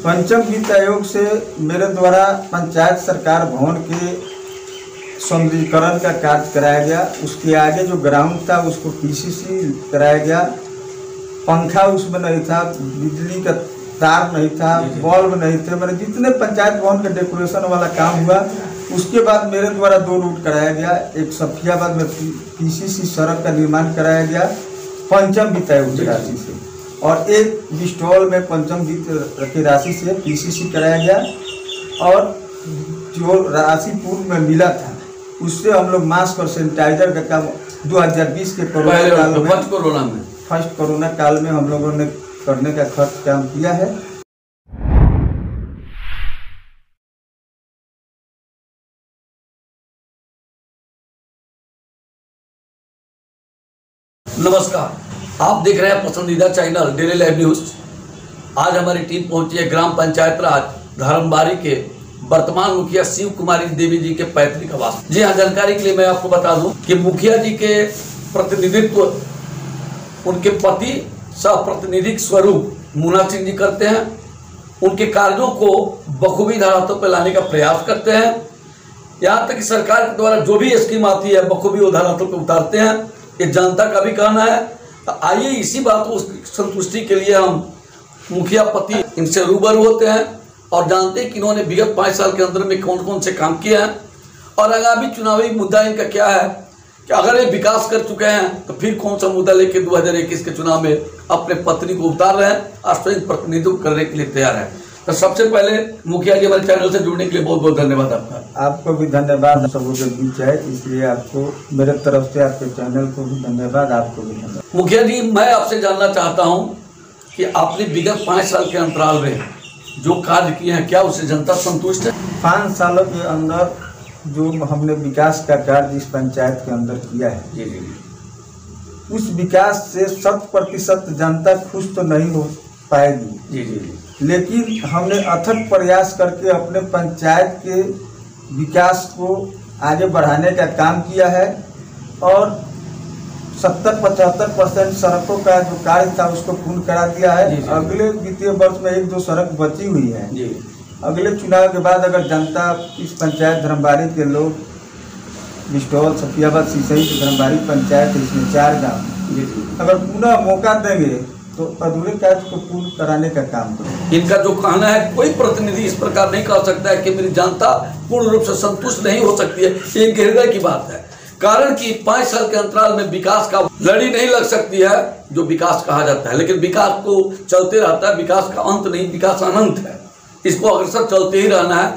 पंचम वित्त आयोग से मेरे द्वारा पंचायत सरकार भवन के सौंदर्यीकरण का कार्य कराया गया। उसके आगे जो ग्राउंड था उसको पीसीसी कराया गया। पंखा उसमें नहीं था, बिजली का तार नहीं था, बल्ब नहीं थे, मैंने जितने पंचायत भवन का डेकोरेशन वाला काम हुआ। उसके बाद मेरे द्वारा 2 रूट कराया गया। एक सफियाबाद में पीसीसी सड़क का निर्माण कराया गया पंचम वित्त आयोग की राशि से, और एक बिस्टॉल में पंचम वित्त की राशि से पीसीसी कराया गया। और जो राशि पूर्व में मिला था उससे हम लोग मास्क और सैनिटाइजर का काम 2020 के फर्स्ट कोरोना काल में हम लोगों ने करने का खर्च काम किया है। नमस्कार, आप देख रहे हैं पसंदीदा चैनल डेली लाइव न्यूज। आज हमारी टीम पहुंची है ग्राम पंचायत राज धर्मबारी के वर्तमान मुखिया शिव कुमारी देवी जी के पैतृक आवास। जी हाँ, जानकारी के लिए मैं आपको बता दूं कि मुखिया जी के प्रतिनिधित्व उनके पति सह प्रतिनिधिक स्वरूप मुना सिंह जी करते हैं। उनके कार्यों को बखूबी धरातल पर लाने का प्रयास करते हैं। यहाँ तक कि सरकार के द्वारा जो भी स्कीम आती है बखूबी वो धरातल पर उतारते हैं। ये जनता का भी कहना है। तो आइए इसी बात को संतुष्टि के लिए हम मुखिया पति इनसे रूबरू होते हैं और जानते हैं कि इन्होंने विगत 5 साल के अंदर में कौन कौन से काम किए हैं और आगामी चुनावी मुद्दा इनका क्या है कि अगर ये विकास कर चुके हैं तो फिर कौन सा मुद्दा लेके 2021 के चुनाव में अपने पत्नी को उतार रहे हैं और स्वयं प्रतिनिधित्व करने के लिए तैयार है। तो सबसे पहले मुखिया जी हमारे चैनल से जुड़ने के लिए बहुत बहुत धन्यवाद आपका। आपको भी धन्यवाद। सबों के बीच है इसलिए आपको मेरे तरफ से आपके चैनल को भी धन्यवाद, आपको भी धन्यवाद। मुखिया जी, मैं आपसे जानना चाहता हूँ कि आपने विगत 5 साल के अंतराल में जो कार्य किए हैं क्या उससे जनता संतुष्ट है? 5 सालों के अंदर जो हमने विकास का कार्य इस पंचायत के अंदर किया है, उस विकास से 100% जनता खुश तो नहीं हो पाएगी, लेकिन हमने अथक प्रयास करके अपने पंचायत के विकास को आगे बढ़ाने का काम किया है और 70-75% सड़कों का जो कार्य था उसको पूर्ण करा दिया है। अगले वित्तीय वर्ष में 1-2 सड़क बची हुई है। अगले चुनाव के बाद अगर जनता इस पंचायत धर्मबारी के लोग बिस्टॉल, सफियाबाद, सिसई धर्मबारी पंचायत, इसमें 4 गाँव अगर पूरा मौका देंगे तो अधूरे कार्य को पूर्ण कराने का काम करें। इनका जो कहना है कोई प्रतिनिधि इस प्रकार नहीं कह सकता है कि मेरी जनता पूर्ण रूप से संतुष्ट नहीं हो सकती है। ये इनके हृदय की बात है। कारण कि 5 साल के अंतराल में विकास का लड़ी नहीं लग सकती है जो विकास कहा जाता है, लेकिन विकास को चलते रहता है। विकास का अंत नहीं, विकास अनंत है, इसको अग्रसर चलते ही रहना है।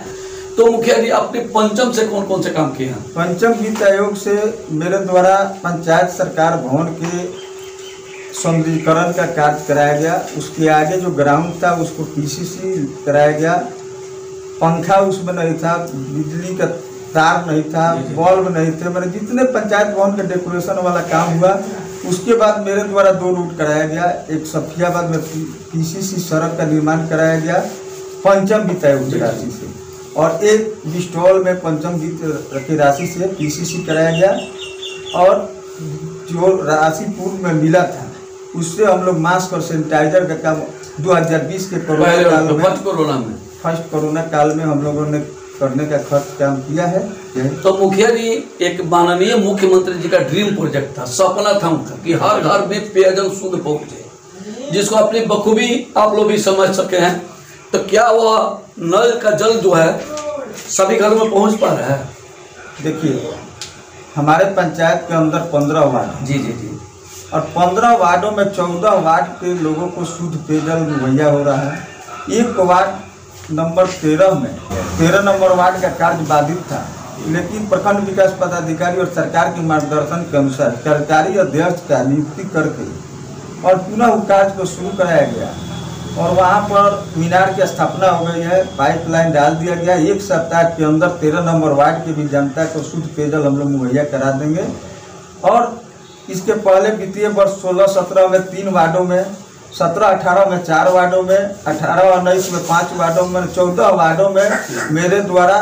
तो मुखिया जी, आपने पंचम से कौन कौन से काम किए हैं? पंचम वित्त आयोग से मेरे द्वारा पंचायत सरकार भवन के सौंदर्यीकरण का कार्य कराया गया। उसके आगे जो ग्राउंड था उसको पीसीसी कराया गया। पंखा उसमें नहीं था, बिजली का तार नहीं था, बल्ब नहीं थे, मैंने जितने पंचायत भवन का डेकोरेशन वाला काम हुआ। उसके बाद मेरे द्वारा 2 रूट कराया गया। एक सफियाबाद में पीसीसी सड़क का निर्माण कराया गया पंचम वित्त आयोग की राशि से, और एक बिस्टॉल में पंचम वित्त की राशि से पीसीसी कराया गया। और जो राशि पूर्व में मिला था उससे हम लोग मास्क और सैनिटाइजर का काम 2020 के फर्स्ट कोरोना काल में हम लोगों ने करने का खर्च काम किया है। तो मुखिया जी, एक माननीय मुख्यमंत्री जी का ड्रीम प्रोजेक्ट था, सपना था उनका कि हर घर में पेयजल शुद्ध पहुंचे, जिसको अपनी बखूबी आप लोग भी समझ सके हैं। तो क्या वह नल का जल जो है सभी घरों में पहुंच पा रहा है? देखिए, हमारे पंचायत के अंदर 15 वार्ड जी और 15 वार्डों में 14 वार्ड के लोगों को शुद्ध पेयजल मुहैया हो रहा है। एक वार्ड नंबर 13 नंबर वार्ड का कार्य बाधित था, लेकिन प्रखंड विकास पदाधिकारी और सरकार के मार्गदर्शन के अनुसार सरकारी अध्यक्ष का नियुक्ति करके और पुनः उस कार्य को शुरू कराया गया और वहाँ पर मीनार की स्थापना हो गई है, पाइपलाइन डाल दिया गया। 1 सप्ताह के अंदर 13 नंबर वार्ड की भी जनता को शुद्ध पेयजल हम लोग मुहैया करा देंगे। और इसके पहले वित्तीय वर्ष 16-17 में 3 वार्डों में, 17-18 में 4 वार्डों में, 18-19 में 5 वार्डों में, 14 वार्डों में मेरे द्वारा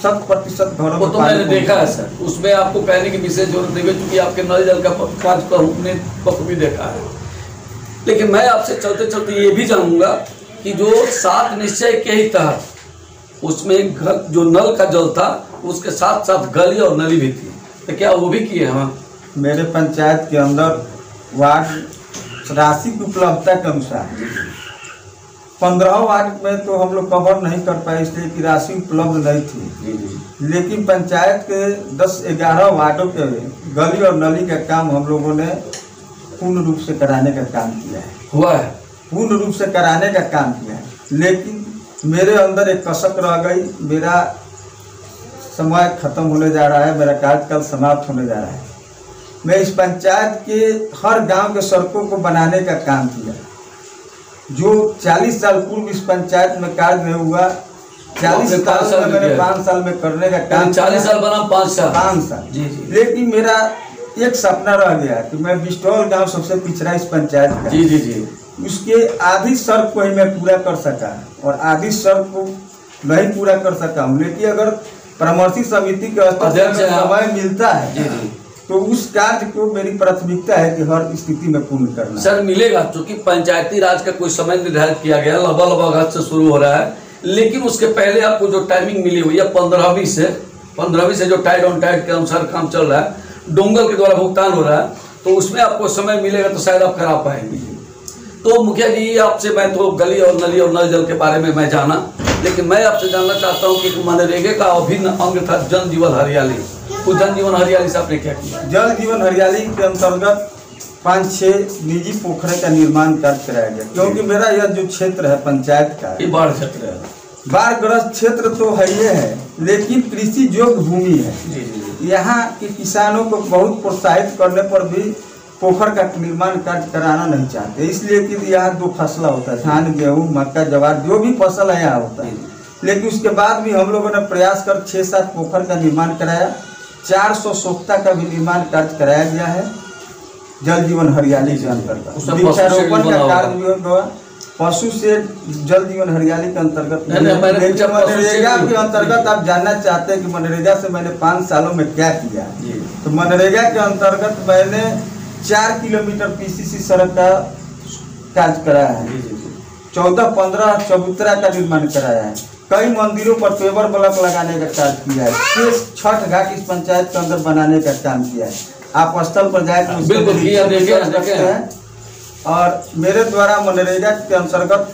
100% घरों को तो मैंने देखा है सर। उसमें आपको कहने की विशेष जरूरत नहीं है क्योंकि आपके नल जल का कार्य हमने बखूबी देखा है। लेकिन मैं आपसे चलते चलते ये भी जानूंगा कि जो 7 निश्चय के ही तहत उसमें जो नल का जल था उसके साथ साथ गली और नली भी थी, तो क्या वो भी किए हम? मेरे पंचायत के अंदर वार्ड राशि की उपलब्धता के अनुसार 15 वार्ड में तो हम लोग कवर नहीं कर पाए, इसलिए कि राशि उपलब्ध नहीं थी। लेकिन पंचायत के 10-11 वार्डों के गली और नली का काम हम लोगों ने पूर्ण रूप से कराने का काम किया है, हुआ है, पूर्ण रूप से कराने का काम किया है। लेकिन मेरे अंदर एक कसक रह गई, मेरा समय खत्म होने जा रहा है, मेरा कार्यकाल समाप्त होने जा रहा है। मैं इस पंचायत के हर गांव के सड़कों को बनाने का काम किया, जो 40 साल पूर्व इस पंचायत में कार्य नहीं हुआ। 40 साल में मैंने 5 साल में करने का काम, 40 साल बना 5 साल। जी जी। लेकिन मेरा एक सपना रह गया कि मैं बिस्टौल गांव सबसे पिछड़ा इस पंचायत का, जी जी जी, उसके आधी सड़क को ही मैं पूरा कर सका और आधी सड़क को नहीं पूरा कर सका हूँ। लेकिन अगर परामर्शी समिति के स्तर से समय मिलता है जी जी, तो उस कार्य को मेरी प्राथमिकता है कि हर स्थिति में पूर्ण करना। सर मिलेगा, क्योंकि पंचायती राज का कोई समय निर्धारित किया गया, लगभग अगस्त से शुरू हो रहा है, लेकिन उसके पहले आपको जो टाइमिंग मिली हुई है 15वीं से जो टाइड ऑन टाइड के अनुसार काम चल रहा है, डोंगल के द्वारा भुगतान हो रहा है, तो उसमें आपको समय मिलेगा तो शायद आप करा पाएंगे। तो मुखिया जी आपसे मैं तो गली और नली और नल जल के बारे में मैं जाना, लेकिन मैं आपसे जानना चाहता हूँ कि मनरेगा का अभिन्न अंग था जन जीवन हरियाली, उस जन जीवन हरियाली से आपने क्या किया? जल जीवन हरियाली के अंतर्गत 5-6 निजी पोखरे का निर्माण कार्य कराया गया, क्योंकि मेरा यह जो क्षेत्र है पंचायत का, ये बाढ़ क्षेत्र है, बाढ़ग्रस्त क्षेत्र तो है ये है, लेकिन कृषि योग्य भूमि है। जी जी, यहाँ के किसानों को बहुत प्रोत्साहित करने पर भी पोखर का निर्माण कार्य कराना नहीं चाहते, इसलिए कि यहाँ 2 फसल होता है, धान, गेहूँ, मक्का, जवार, जो भी फसल है यहाँ होता है। लेकिन उसके बाद भी हम लोगों ने प्रयास कर 6-7 पोखर का निर्माण कराया, 400 सोख्ता का भी निर्माण कार्य कराया गया है जल जीवन हरियाली के अंतर्गत। वृक्षारोपण का कार्य भी हुआ पशु से जल जीवन हरियाली के अंतर्गत। मनरेगा के अंतर्गत आप जानना चाहते हैं कि मनरेगा से मैंने 5 सालों में क्या किया, तो मनरेगा के अंतर्गत मैंने 4 किलोमीटर PCC सड़क का कार्य कराया है, 14-15 चबूतरा का निर्माण कराया है, कई मंदिरों पर पेवर ब्लॉक लगाने का कार्य किया है, 6 छठ घाट इस पंचायत के अंदर बनाने का काम किया है। आप स्थल पर जाए और मेरे द्वारा मनरेगा के अंतर्गत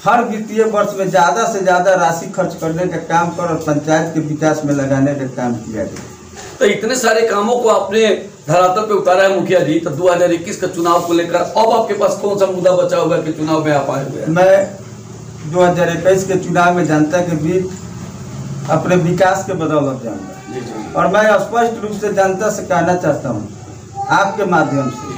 हर वित्तीय वर्ष में ज़्यादा से ज़्यादा राशि खर्च करने का काम कर और पंचायत के विकास में लगाने का काम किया गया। तो इतने सारे कामों को आपने धरातल पे उतारा है मुखिया जी, तो 2021 के चुनाव को लेकर अब आपके पास कौन सा मुद्दा बचा हुआ कि चुनाव में आप आए हुए हैं? मैं 2021 के चुनाव में जनता के बीच अपने विकास के बदौलत जाऊंगा, और मैं स्पष्ट रूप से जनता से कहना चाहता हूँ आपके माध्यम से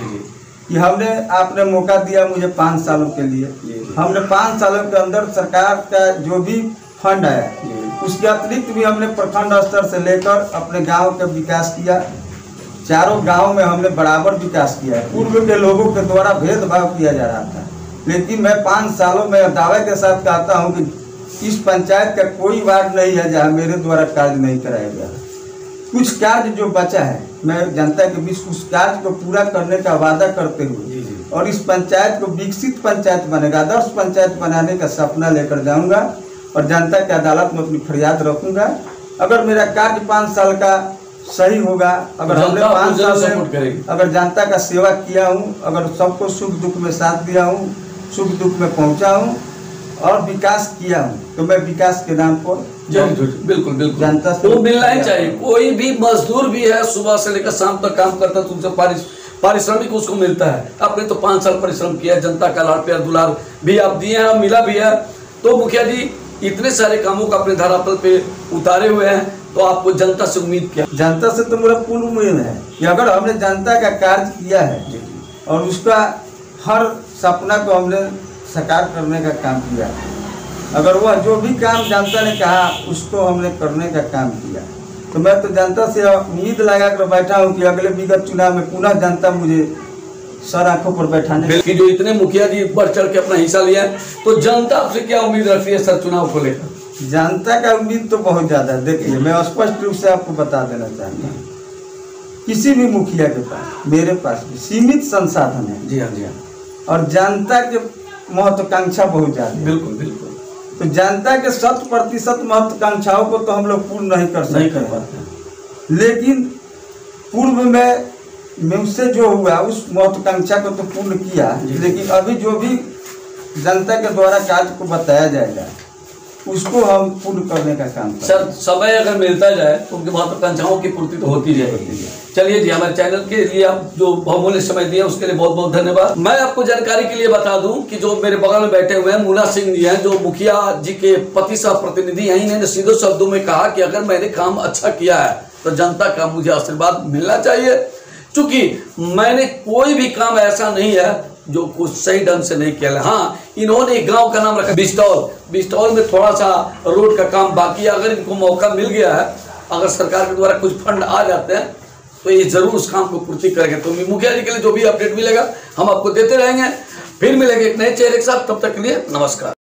कि आपने मौका दिया मुझे 5 सालों के लिए, हमने 5 सालों के अंदर सरकार का जो भी फंड आया उसके अतिरिक्त भी हमने प्रखंड स्तर से लेकर अपने गांव का विकास किया, चारों गांव में हमने बराबर विकास किया। पूर्व के लोगों के द्वारा भेदभाव किया जा रहा था, लेकिन मैं 5 सालों में दावे के साथ कहता हूं कि इस पंचायत का कोई वार्ड नहीं है जहां मेरे द्वारा कार्य नहीं कराया गया। कुछ कार्य जो बचा है मैं जनता के बीच उस कार्य को पूरा करने का वादा करते हुए और इस पंचायत को विकसित पंचायत बनेगा, आदर्श पंचायत बनाने का सपना लेकर जाऊंगा और जनता की अदालत में अपनी फरियाद रखूंगा। अगर मेरा कार्य 5 साल का सही होगा, अगर हमने 5 साल में अगर जनता का सेवा किया हूँ, अगर सबको सुख दुख में साथ दिया हूँ, सुख दुख में पहुँचा हूँ और विकास किया हूँ, तो मैं विकास के नाम पर बिल्कुल बिल्कुल जनता से तो मिलना ही चाहिए। कोई भी मजदूर भी है सुबह से लेकर शाम तक काम करता है, तुमसे पारिश्रमिक उसको मिलता है। आपने तो 5 साल परिश्रम किया, जनता का लाड़ प्यार दुलार भी आप दिए हैं, मिला भी है। तो मुखिया जी इतने सारे कामों को अपने धरातल पे उतारे हुए हैं, तो आपको जनता से उम्मीद क्या? जनता से तो मेरा पूर्ण उम्मीद है कि अगर हमने जनता का कार्य किया है और उसका हर सपना को हमने साकार करने का काम किया, अगर वह जो भी काम जनता ने कहा उसको हमने करने का काम किया, तो मैं तो जनता से उम्मीद लगा कर बैठा हूँ कि अगले विगत चुनाव में पुनः जनता मुझे सर आंखों पर बैठाने की। जो इतने मुखिया जी बढ़ चढ़ के अपना हिस्सा लिया है, तो जनता आपसे क्या उम्मीद रखती है सर चुनाव को लेकर? जनता का उम्मीद तो बहुत ज्यादा है। देखिए मैं स्पष्ट रूप से आपको बता देना चाहता हूँ, किसी भी मुखिया के पास, मेरे पास भी सीमित संसाधन है। जी हाँ, जी हाँ। और जनता के महत्वाकांक्षा बहुत ज्यादा है। बिल्कुल बिल्कुल। तो जनता के 100% महत्वाकांक्षाओं को तो हम लोग पूर्ण नहीं कर सकते, लेकिन पूर्व में उससे जो हुआ उस महत्वाकांक्षा को तो पूर्ण किया, लेकिन अभी जो भी जनता के द्वारा कार्य को बताया जाएगा उसको हम पूर्ण करने का काम करें। सर समय अगर मिलता जाए तो उनकी महत्वाकांक्षाओं की पूर्ति तो होती जाएगी। चलिए जी, हमारे चैनल के लिए आप जो बहुमूल्य समय दिया उसके लिए बहुत बहुत धन्यवाद। मैं आपको जानकारी के लिए बता दूं कि जो मेरे बगल में बैठे हुए हैं मुन्ना सिंह जी हैं, जो मुखिया जी के पति सह प्रतिनिधि हैं, इन्होंने सीधे शब्दों में कहा कि अगर मैंने काम अच्छा किया है तो जनता का मुझे आशीर्वाद मिलना चाहिए। चूंकि मैंने कोई भी काम ऐसा नहीं है जो कुछ सही ढंग से नहीं किया है। हाँ, इन्होंने एक गांव का नाम रखा बिस्टौल में थोड़ा सा रोड का काम बाकी है। अगर इनको मौका मिल गया है, अगर सरकार के द्वारा कुछ फंड आ जाते हैं तो ये जरूर उस काम को पूर्ति करेंगे। तो मुखिया जी के लिए जो भी अपडेट मिलेगा हम आपको देते रहेंगे। फिर मिलेंगे एक नए चेहरे के साथ, तब तक के लिए नमस्कार।